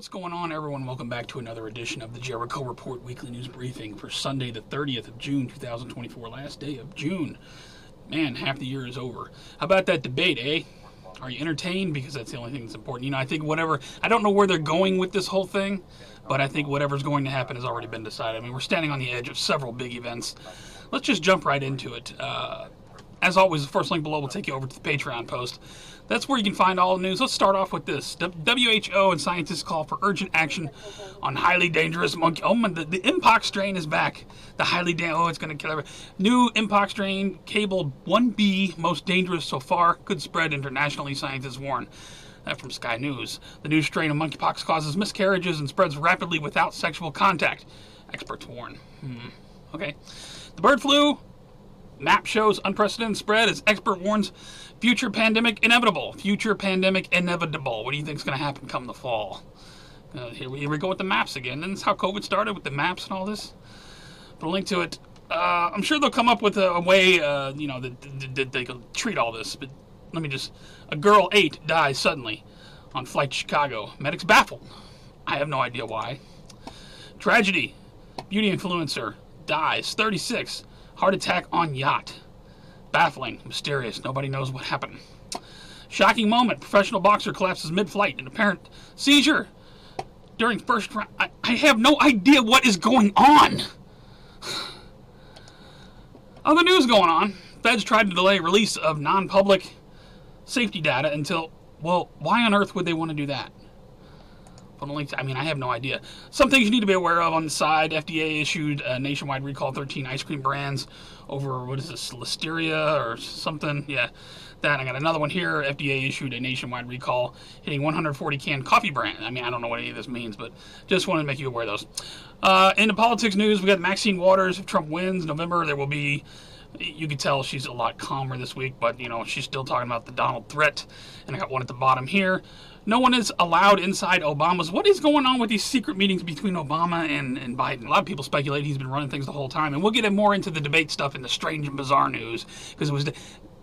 What's going on, everyone? Welcome back to another edition of the Jericho Report Weekly News Briefing for Sunday, the 30th of June, 2024, last day of June. Man, half the year is over. How about that debate, eh? Are you entertained? Because that's the only thing that's important. You know, I think I don't know where they're going with this whole thing, but I think whatever's going to happen has already been decided. I mean, we're standing on the edge of several big events. Let's just jump right into it. As always, the first link below will take you over to the Patreon post. That's where you can find all the news. Let's start off with this. WHO and scientists call for urgent action on highly dangerous monkey. Oh, the Mpox strain is back. The highly dangerous. Oh, it's going to kill everyone. New Mpox strain, cabled 1B, most dangerous so far, could spread internationally, scientists warn. That from Sky News. The new strain of monkeypox causes miscarriages and spreads rapidly without sexual contact, experts warn. Okay. The bird flu. Map shows unprecedented spread as expert warns future pandemic inevitable. Future pandemic inevitable. What do you think is going to happen come the fall? Here we go with the maps again. And this is how COVID started with the maps and all this. Put a link to it. I'm sure they'll come up with a way, that they can treat all this. But let me just... A girl 8 dies suddenly on flight to Chicago. Medics baffled. I have no idea why. Tragedy. Beauty influencer dies. 36. Heart attack on yacht. Baffling, mysterious, nobody knows what happened. Shocking moment, professional boxer collapses mid-flight in apparent seizure during first round. I have no idea what is going on. Other news going on. Feds tried to delay release of non-public safety data until, well, why on earth would they want to do that? I mean, I have no idea. Some things you need to be aware of on the side. FDA issued a nationwide recall of 13 ice cream brands over, what is this, Listeria or something? Yeah, that. I got another one here. FDA issued a nationwide recall hitting 140 canned coffee brand. I mean, I don't know what any of this means, but just wanted to make you aware of those. In the politics news, we got Maxine Waters. If Trump wins November, there will be... You can tell she's a lot calmer this week, but, you know, she's still talking about the Donald threat. And I got one at the bottom here. No one is allowed inside Obama's. What is going on with these secret meetings between Obama and Biden? A lot of people speculate he's been running things the whole time. And we'll get more into the debate stuff in the strange and bizarre news, because it was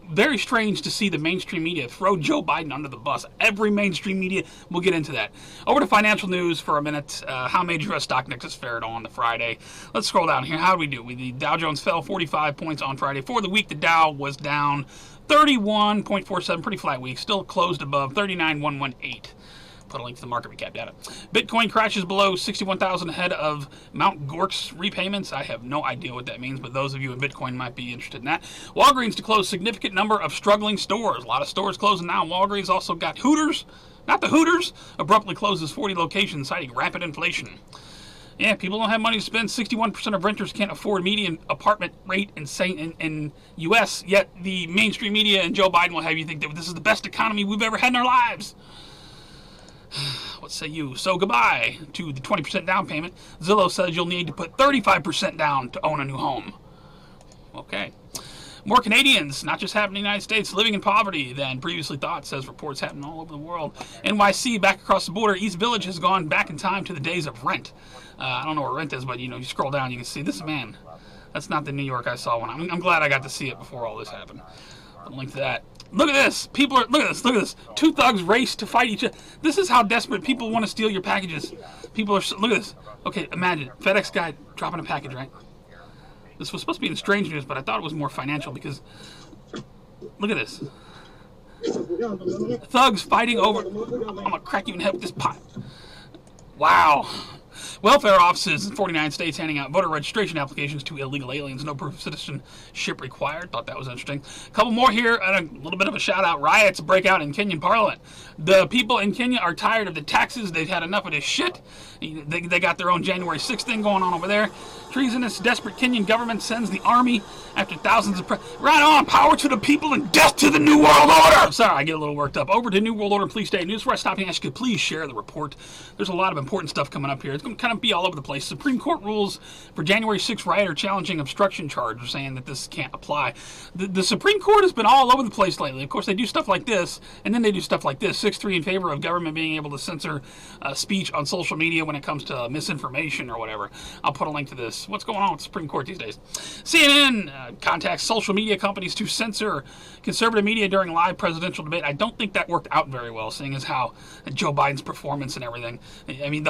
very strange to see the mainstream media throw Joe Biden under the bus. Every mainstream media, we'll get into that. Over to financial news for a minute. How major U.S. stock indexes fared on the Friday. Let's scroll down here. How did we do? The Dow Jones fell 45 points on Friday. For the week, the Dow was down 31.47, pretty flat week. Still closed above 39,118. Put a link to the market recap data. Bitcoin crashes below 61,000 ahead of Mt. Gox repayments. I have no idea what that means, but those of you in Bitcoin might be interested in that. Walgreens to close significant number of struggling stores. A lot of stores closing now. Walgreens also got Hooters. Not the Hooters. Abruptly closes 40 locations, citing rapid inflation. Yeah, people don't have money to spend. 61% of renters can't afford median apartment rate in U.S., yet the mainstream media and Joe Biden will have you think that this is the best economy we've ever had in our lives. What say you? So goodbye to the 20% down payment. Zillow says you'll need to put 35% down to own a new home. Okay. More Canadians, not just happening in the United States, living in poverty than previously thought, says reports happening all over the world. NYC, back across the border, East Village has gone back in time to the days of rent. I don't know where rent is, but you scroll down, you can see this man. That's not the New York I saw when I'm glad I got to see it before all this happened. I'll link to that. Look at this. Look at this. Two thugs race to fight each other. This is how desperate people want to steal your packages. Look at this. Okay, imagine. FedEx guy dropping a package, right? This was supposed to be in strange news, but I thought it was more financial because, look at this. Thugs fighting over, I'm going to crack you in the head with this pot. Wow. Welfare offices in 49 states handing out voter registration applications to illegal aliens. No proof of citizenship required. Thought that was interesting. A couple more here, and a little bit of a shout out. Riots break out in Kenyan parliament. The people in Kenya are tired of the taxes. They've had enough of this shit. They got their own January 6th thing going on over there. Treasonous, desperate Kenyan government sends the army after thousands of... Right on! Power to the people and death to the New World Order! Sorry, I get a little worked up. Over to New World Order Police State News, where I stop and ask you to please share the report. There's a lot of important stuff coming up here. It's kind kind of be all over the place. Supreme Court rules for January 6th riot are challenging obstruction charge, are saying that this can't apply. The Supreme Court has been all over the place lately. Of course, they do stuff like this, and then they do stuff like this. 6-3 in favor of government being able to censor speech on social media when it comes to misinformation or whatever. I'll put a link to this. What's going on with the Supreme Court these days? CNN contacts social media companies to censor conservative media during live presidential debate. I don't think that worked out very well, seeing as how Joe Biden's performance and everything. I mean,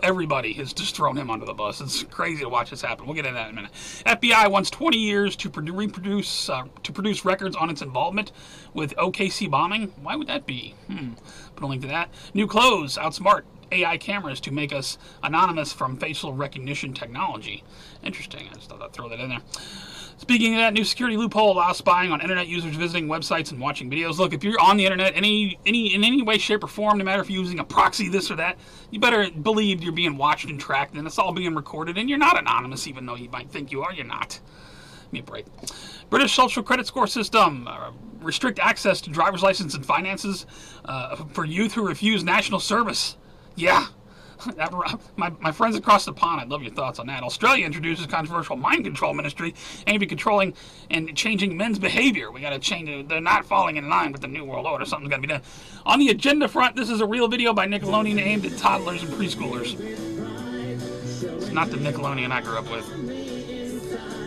everybody has just thrown him under the bus. It's crazy to watch this happen. We'll get into that in a minute. FBI wants 20 years to produce records on its involvement with OKC bombing. Why would that be? Put a link to that. New clothes outsmart AI cameras to make us anonymous from facial recognition technology. Interesting. I just thought I'd throw that in there. Speaking of that, new security loophole allows spying on internet users visiting websites and watching videos. Look, if you're on the internet in any way, shape, or form, no matter if you're using a proxy, this or that, you better believe you're being watched and tracked, and it's all being recorded, and you're not anonymous, even though you might think you are. You're not. Give me a break. British social credit score system restrict access to driver's license and finances for youth who refuse national service. Yeah. My friends across the pond, I'd love your thoughts on that. Australia introduces controversial mind control ministry aimed at controlling and changing men's behavior. We got to change it. They're not falling in line with the New World Order. Something's got to be done. On the agenda front, this is a real video by Nickelodeon aimed at toddlers and preschoolers. It's not the Nickelodeon I grew up with.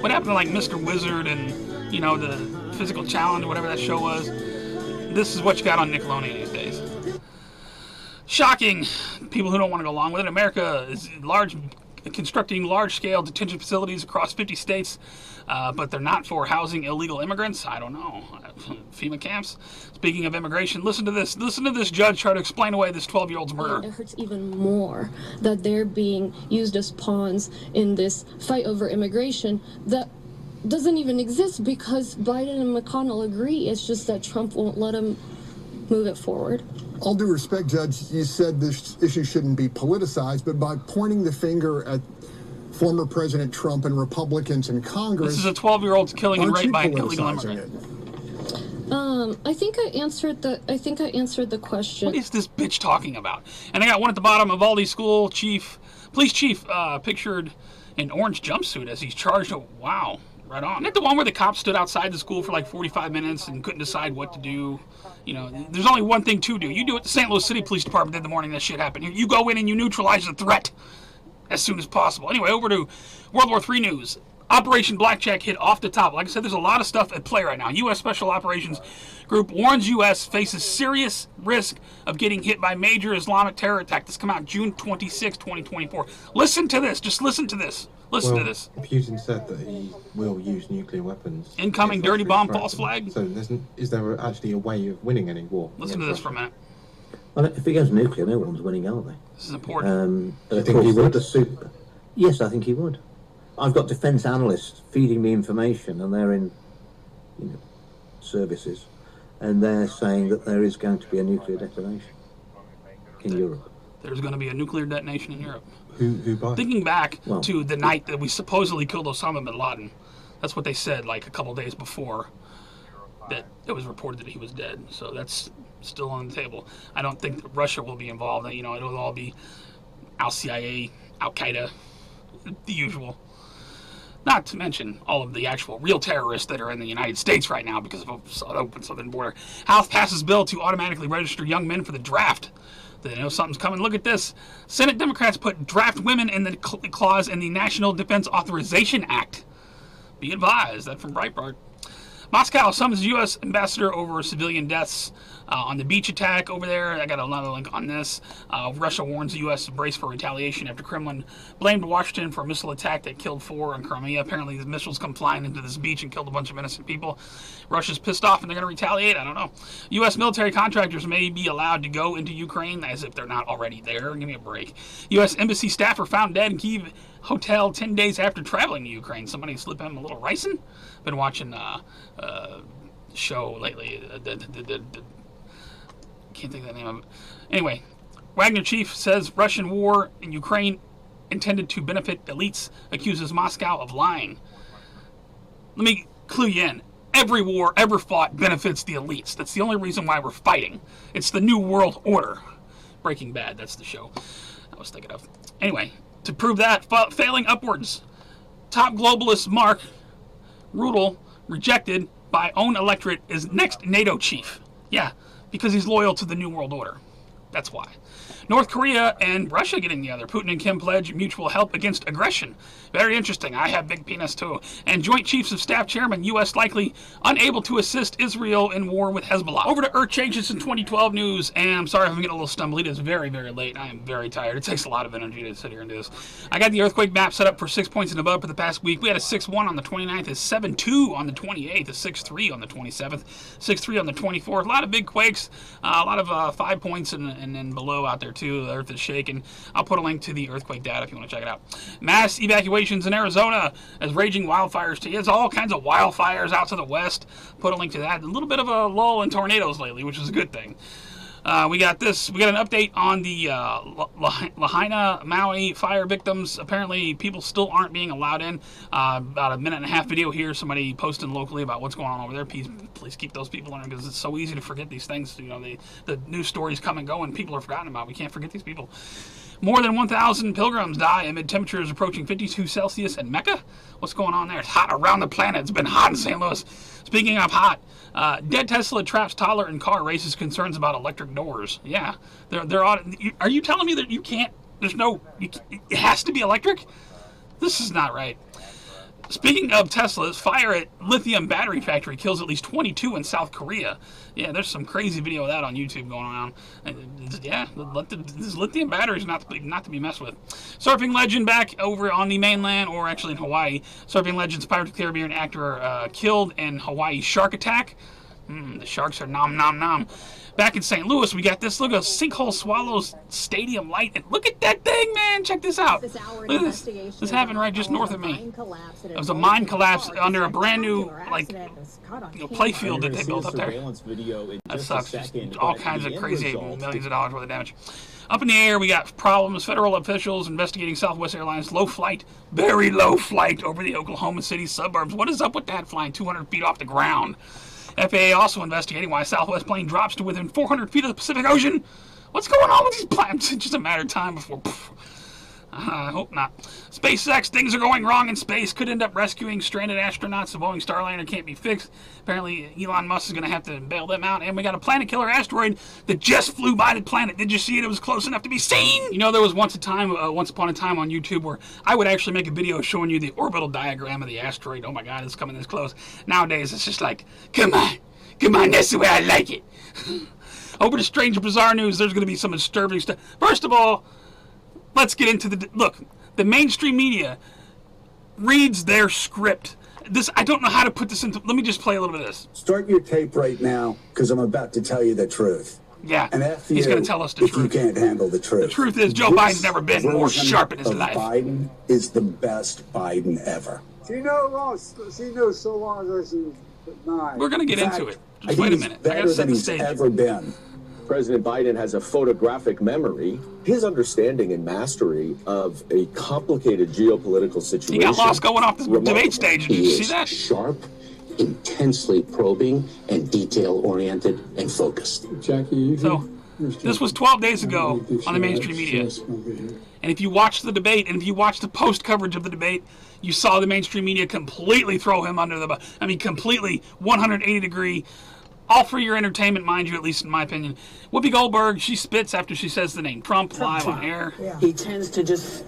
What happened to like Mr. Wizard and, the Physical Challenge, whatever that show was? This is what you got on Nickelodeon these days. Shocking. People who don't want to go along with it. America is constructing large-scale detention facilities across 50 states, but they're not for housing illegal immigrants. I don't know. FEMA camps. Speaking of immigration, listen to this. Listen to this judge try to explain away this 12-year-old's murder. It hurts even more that they're being used as pawns in this fight over immigration that doesn't even exist because Biden and McConnell agree. It's just that Trump won't let them move it forward. All due respect, Judge, you said this issue shouldn't be politicized, but by pointing the finger at former President Trump and Republicans in Congress... This is a 12-year-old's killing and raped by an illegal immigrant. I think I answered the question. What is this bitch talking about? And I got one at the bottom of Uvalde School police chief pictured in orange jumpsuit as he's charged. Wow, right on. Isn't that the one where the cops stood outside the school for like 45 minutes and couldn't decide what to do? There's only one thing to do. You do what the St. Louis City Police Department did the morning that shit happened. You go in and you neutralize the threat as soon as possible. Anyway, over to World War III news. Operation Blackjack hit off the top. Like I said, there's a lot of stuff at play right now. U.S. Special Operations Group warns U.S. faces serious risk of getting hit by major Islamic terror attack. This come out June 26, 2024. Listen to this. Just listen to this. Listen to this. Putin said that he will use nuclear weapons. Incoming dirty bomb, false flag. So is there actually a way of winning any war? Listen to this for a minute. Well, if it goes nuclear, no one's winning, are they? This is important. Do you think he would? Yes, I think he would. I've got defence analysts feeding me information, and they're in services, and they're saying that there is going to be a nuclear detonation in Europe. There's going to be a nuclear detonation in Europe. Who by? Thinking back to the night that we supposedly killed Osama bin Laden, that's what they said like a couple days before that it was reported that he was dead. So that's still on the table. I don't think that Russia will be involved. It'll all be Al-CIA, Al-Qaeda, the usual. Not to mention all of the actual real terrorists that are in the United States right now because of an open southern border. House passes bill to automatically register young men for the draft. They know something's coming. Look at this. Senate Democrats put draft women in the clause in the National Defense Authorization Act. Be advised. That from Breitbart. Moscow summons U.S. ambassador over civilian deaths on the beach attack over there. I got another link on this. Russia warns the U.S. to brace for retaliation after Kremlin blamed Washington for a missile attack that killed 4 in Crimea. Apparently, the missiles come flying into this beach and killed a bunch of innocent people. Russia's pissed off and they're going to retaliate. I don't know. U.S. military contractors may be allowed to go into Ukraine as if they're not already there. Give me a break. U.S. embassy staffer found dead in Kyiv hotel 10 days after traveling to Ukraine. Somebody slip him a little ricin? Been watching show lately. Can't think of the name of it. Anyway, Wagner chief says Russian war in Ukraine intended to benefit elites, accuses Moscow of lying. Let me clue you in. Every war ever fought benefits the elites. That's the only reason why we're fighting. It's the New World Order. Breaking Bad, that's the show I was thinking of. Anyway, to prove that, failing upwards. Top globalist Mark Rutte, rejected by own electorate, is next NATO chief. Yeah, because he's loyal to the New World Order. That's why. North Korea and Russia getting together. Putin and Kim pledge mutual help against aggression. Very interesting. I have big penis too. And Joint Chiefs of Staff Chairman, U.S. likely unable to assist Israel in war with Hezbollah. Over to Earth changes in 2012 news. And I'm sorry if I'm getting a little stumbly. It's very, very late. I am very tired. It takes a lot of energy to sit here and do this. I got the earthquake map set up for 6 points and above for the past week. We had a 6.1 on the 29th, a 7.2 on the 28th, a 6.3 on the 27th, 6.3 on the 24th. A lot of big quakes, a lot of 5 points and then below out there too. The earth is shaking. I'll put a link to the earthquake data if you want to check it out. Mass evacuations in Arizona as raging wildfires. There's all kinds of wildfires out to the west. Put a link to that. A little bit of a lull in tornadoes lately, which is a good thing. We got this. We got an update on the Lahaina, Maui fire victims. Apparently, people still aren't being allowed in. About a minute and a half video here. Somebody posting locally about what's going on over there. Please keep those people in because it's so easy to forget these things. You know, the news stories come and go, and people are forgotten about. We can't forget these people. More than 1,000 pilgrims die amid temperatures approaching 52 Celsius in Mecca. What's going on there? It's hot around the planet. It's been hot in St. Louis. Speaking of hot, dead Tesla traps toddler in car, raises concerns about electric doors. Yeah, they're on. Are you telling me that you can't? There's no. It has to be electric. This is not right. Speaking of Teslas, fire at lithium battery factory kills at least 22 in South Korea. Yeah, there's some crazy video of that on YouTube going on. Yeah, this lithium batteries not to be messed with. Surfing legend back over on the mainland, or actually in Hawaii. Surfing legends Pirates of the Caribbean actor killed in Hawaii shark attack. The sharks are nom nom nom. Back in St. Louis, we got this. Look at Sinkhole Swallows Stadium light. And look at that thing, man. Check this out. Look at this. This happened right just north of me. It was a mine collapse under a brand new, play field that they built up there. That sucks. Just all kinds of crazy millions of dollars worth of damage. Up in the air, we got problems. Federal officials investigating Southwest Airlines low flight, very low flight over the Oklahoma City suburbs. What is up with that flying 200 feet off the ground? FAA also investigating why Southwest plane drops to within 400 feet of the Pacific Ocean. What's going on with these planes? It's just a matter of time before... I hope not. SpaceX, things are going wrong in space. Could end up rescuing stranded astronauts. The Boeing Starliner can't be fixed. Apparently, Elon Musk is going to have to bail them out. And we got a planet killer asteroid that just flew by the planet. Did you see it? It was close enough to be seen. You know, there was once upon a time on YouTube where I would actually make a video showing you the orbital diagram of the asteroid. Oh my God, it's coming this close. Nowadays, it's just like, come on, that's the way I like it. Over to strange and bizarre news. There's going to be some disturbing stuff. First of all, let's get into the mainstream media reads their script. I don't know how to put this into. Let me just play a little bit of this. Start your tape right now, because I'm about to tell you the truth. Yeah, and he's going to tell us the truth. You can't handle the truth. The truth is, Joe Biden's never been more sharp in his life. Biden is the best Biden ever. She knows so long ago she was 9. We're going to get into it. Just wait a minute. I got to set the stage. Ever been. President Biden has a photographic memory. His understanding and mastery of a complicated geopolitical situation. He got lost going off the debate stage. Did you see that? Sharp, intensely probing, and detail-oriented and focused. Jackie, so this was 12 days ago on the mainstream media. And if you watch the debate, and if you watch the post coverage of the debate, you saw the mainstream media completely throw him under the bus. I mean, completely 180 degree. All for your entertainment, mind you, at least in my opinion. Whoopi Goldberg, she spits after she says the name Trump live on air. Yeah. He tends to just...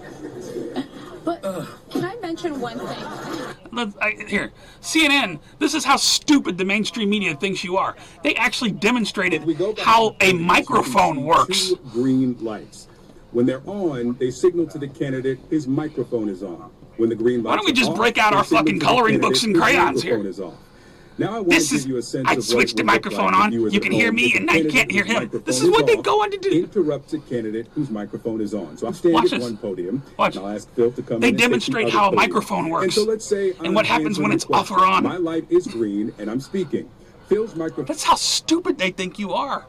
But can I mention one thing? Here, CNN, this is how stupid the mainstream media thinks you are. They actually demonstrated how a microphone works. 2 green lights. When they're on, they signal to the candidate his microphone is on. When the green lights Why don't we just break out our fucking coloring books and crayons here? Now I switched the microphone on. You can hear me, and I can't hear him. This is what they go on to do. Interrupts a candidate whose microphone is on. So I'm standing at one podium. Watch. I'll ask Phil to come. They demonstrate how a microphone works. And so let's say and what happens when it's off or on. My light is green, and I'm speaking. Phil's microphone. That's how stupid they think you are.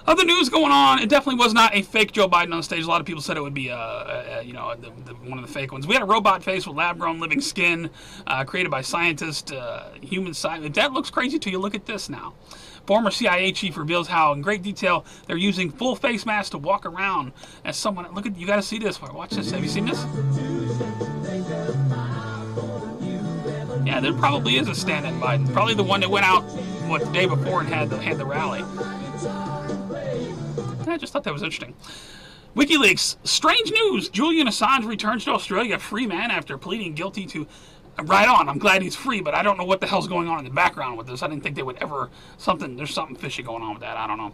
Other news going on. It definitely was not a fake Joe Biden on stage. A lot of people said it would be, one of the fake ones. We had a robot face with lab-grown living skin, created by scientists, human science. If that looks crazy to you, look at this now. Former CIA chief reveals how, in great detail, they're using full face masks to walk around as someone. Look at, you got to see this. Watch this. Have you seen this? Yeah, there probably is a stand-in Biden. Probably the one that went out the day before and had the rally. I just thought that was interesting. WikiLeaks. Strange news. Julian Assange returns to Australia a free man after pleading guilty to. Right on. I'm glad he's free, but I don't know what the hell's going on in the background with this. I didn't think they would ever. There's something fishy going on with that. I don't know.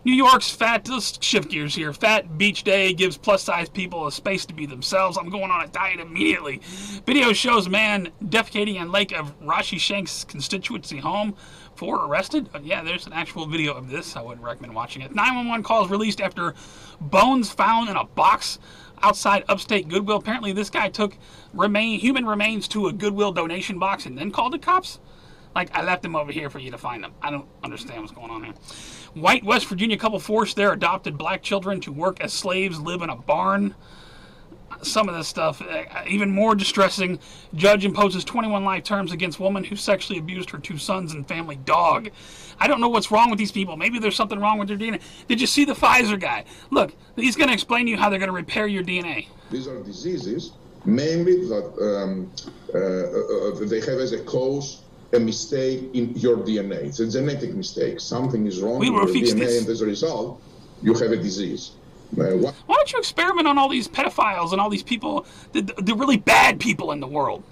New York's let's shift gears here. Fat Beach Day gives plus-size people a space to be themselves. I'm going on a diet immediately. Video shows man defecating in lake of Rashi Shank's constituency home. 4 arrested? Yeah, there's an actual video of this. I wouldn't recommend watching it. 911 calls released after bones found in a box outside upstate Goodwill. Apparently this guy took human remains to a Goodwill donation box and then called the cops. Like, I left them over here for you to find them. I don't understand what's going on here. White West Virginia couple forced their adopted black children to work as slaves, live in a barn. Some of this stuff, even more distressing. Judge imposes 21 life terms against woman who sexually abused her 2 sons and family dog. I don't know what's wrong with these people. Maybe there's something wrong with their DNA. Did you see the Pfizer guy? Look, he's going to explain to you how they're going to repair your DNA. These are diseases, mainly that they have as a cause a mistake in your DNA. It's a genetic mistake. Something is wrong with your DNA, and as a result, you have a disease. Why don't you experiment on all these pedophiles and all these people, the really bad people in the world?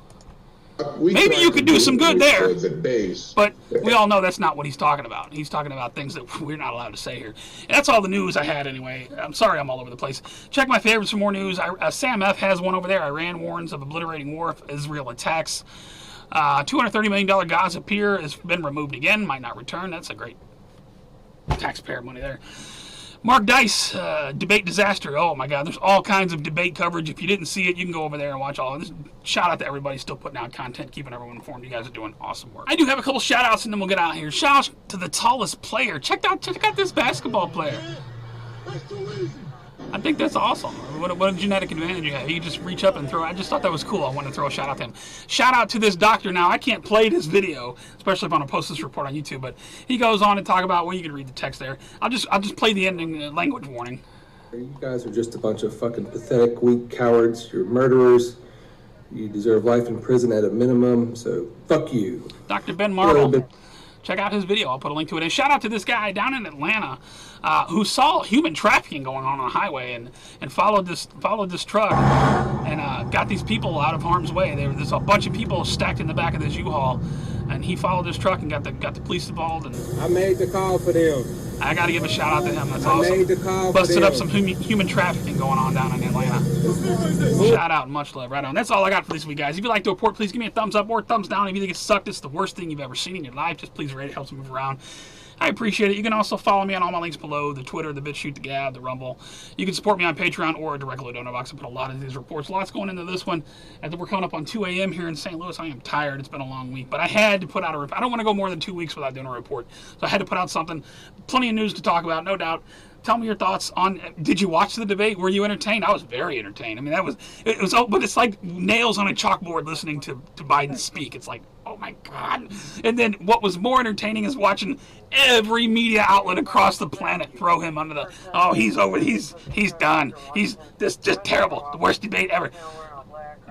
Maybe you could do some good there. But we all know that's not what he's talking about. He's talking about things that we're not allowed to say here. And that's all the news I had anyway. I'm sorry I'm all over the place. Check my favorites for more news. Sam F. has one over there. Iran warns of obliterating war if Israel attacks. $230 million Gaza pier has been removed again. Might not return. That's a great taxpayer money there. Mark Dice, debate disaster. Oh my God, there's all kinds of debate coverage. If you didn't see it, you can go over there and watch all of this. Shout out to everybody still putting out content, keeping everyone informed. You guys are doing awesome work. I do have a couple shout outs and then we'll get out of here. Shout out to the tallest player. Check out this basketball player. I think that's awesome. What a genetic advantage you have. You just reach up and throw. I just thought that was cool. I wanted to throw a shout out to him. Shout out to this doctor. Now, I can't play this video, especially if I'm going to post this report on YouTube, but he goes on to talk about, well, you can read the text there. I'll just play the ending language warning. You guys are just a bunch of fucking pathetic, weak cowards. You're murderers. You deserve life in prison at a minimum, so fuck you. Dr. Ben Marble. Check out his video. I'll put a link to it. And shout out to this guy down in Atlanta who saw human trafficking going on a highway and followed this truck and got these people out of harm's way. There's a bunch of people stacked in the back of this U-Haul, and he followed this truck and got the police involved. And I made the call for them. I got to give a shout out to him. That's awesome. I made the call Busted for them. Up some human trafficking going on down in Atlanta. Shout out and much love. Right on. That's all I got for this week, guys. If you like the report, please give me a thumbs up or thumbs down. If you think it sucked, it's the worst thing you've ever seen in your life, just please rate it. Helps me move around. I appreciate it. You can also follow me on all my links below, the Twitter, the BitChute, the Gab, the Rumble. You can support me on Patreon or directly at DonorBox. I put a lot of these reports. Lots going into this one. As we're coming up on 2 a.m. here in St. Louis, I am tired. It's been a long week. But I had to put out a report. I don't want to go more than 2 weeks without doing a report. So I had to put out something. Plenty of news to talk about, no doubt. Tell me your thoughts on, did you watch the debate? Were you entertained? I was very entertained. I mean, but it's like nails on a chalkboard listening to Biden speak. It's like, oh my God. And then what was more entertaining is watching every media outlet across the planet throw him under the, oh, he's over, he's done. He's just terrible. The worst debate ever.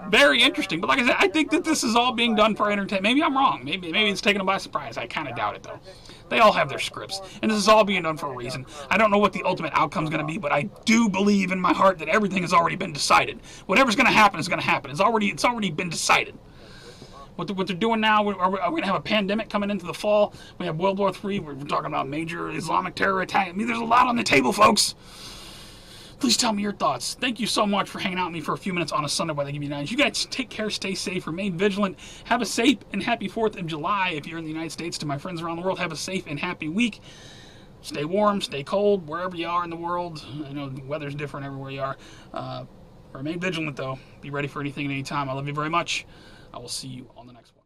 Very interesting. But like I said, I think that this is all being done for entertainment. Maybe I'm wrong. Maybe it's taken them by surprise. I kind of doubt it, though. They all have their scripts, and this is all being done for a reason. I don't know what the ultimate outcome is going to be, but I do believe in my heart that everything has already been decided. Whatever's going to happen is going to happen. It's already been decided. What they're doing now, are we going to have a pandemic coming into the fall? We have World War III. We're talking about major Islamic terror attack. I mean, there's a lot on the table, folks. Please tell me your thoughts. Thank you so much for hanging out with me for a few minutes on a Sunday while they give you nines. You guys take care, stay safe, remain vigilant. Have a safe and happy 4th of July if you're in the United States. To my friends around the world, have a safe and happy week. Stay warm, stay cold, wherever you are in the world. I know the weather's different everywhere you are. Remain vigilant, though. Be ready for anything at any time. I love you very much. I will see you on the next one.